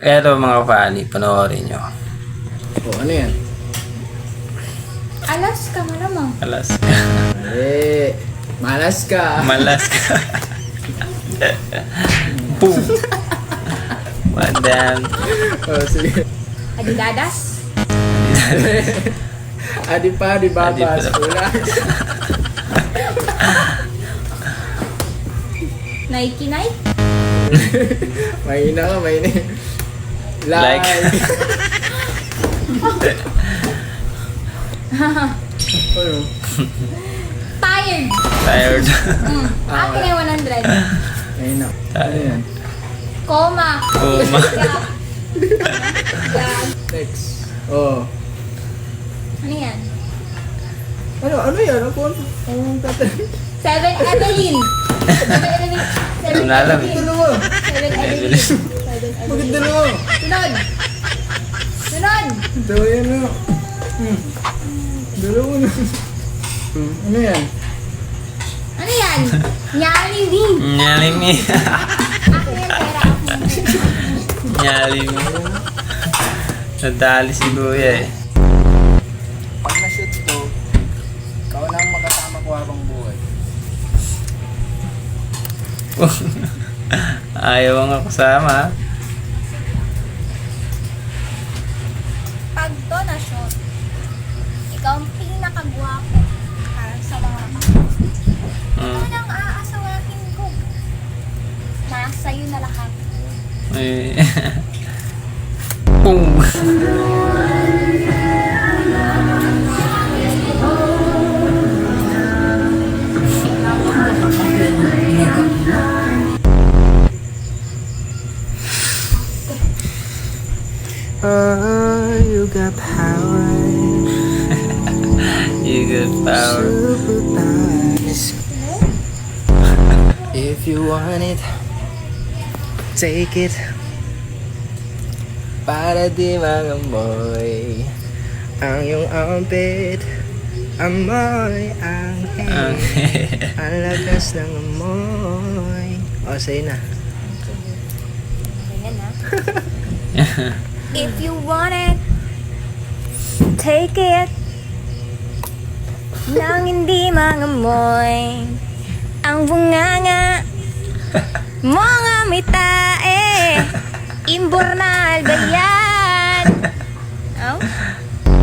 Pero mga funny, panoorin nyo. Oh, ano yan? Alas ka mo naman. Alas. Malas ka. Malas ka. Boom. Madam. Oh, sige. Adidadas. Adi pa, di babas. Adi pa. Wala. Nike Nike. Mahina ka, mahina. Like. Ano? Tired. Tired. Akin ay 100. Mahina. Ano yan? Coma. Coma. Yeah. Next. Oh. Ano yan? Ano yan? Anong tatanong? 7 Evelyn. 7 Evelyn. Ano na alam eh. Dalawa. 7 Evelyn. 7 Bakit Evelyn. dalawa? Sunod. Sunod. Dalawa yan na. Dalawa na. Ano yan? Ano yan? Nyali din. Nyali mi. Akin yan, pera ako. Nyali mi. Nadali si Kuya eh. Pag na-shoot ko, ikaw na ang makasama ko habang buhay. Ayaw nga kasama. Pag to na shot, ikaw ang pinakagwapo para sa mga kapatid. Ito nang aasawakin ko. Nasa iyo na lahat. Eh. Boom. Oh, you got power. You got power. Superpowers. If you want it, take it. Para di mangamoy ang iyong armpit. Amoy ang ang lakas ng amoy. O, say na. Ganyan ha. If you want it, take it. Nang hindi mangamoy ang bunganga mga mitae. Imbornal ba yan? Oh?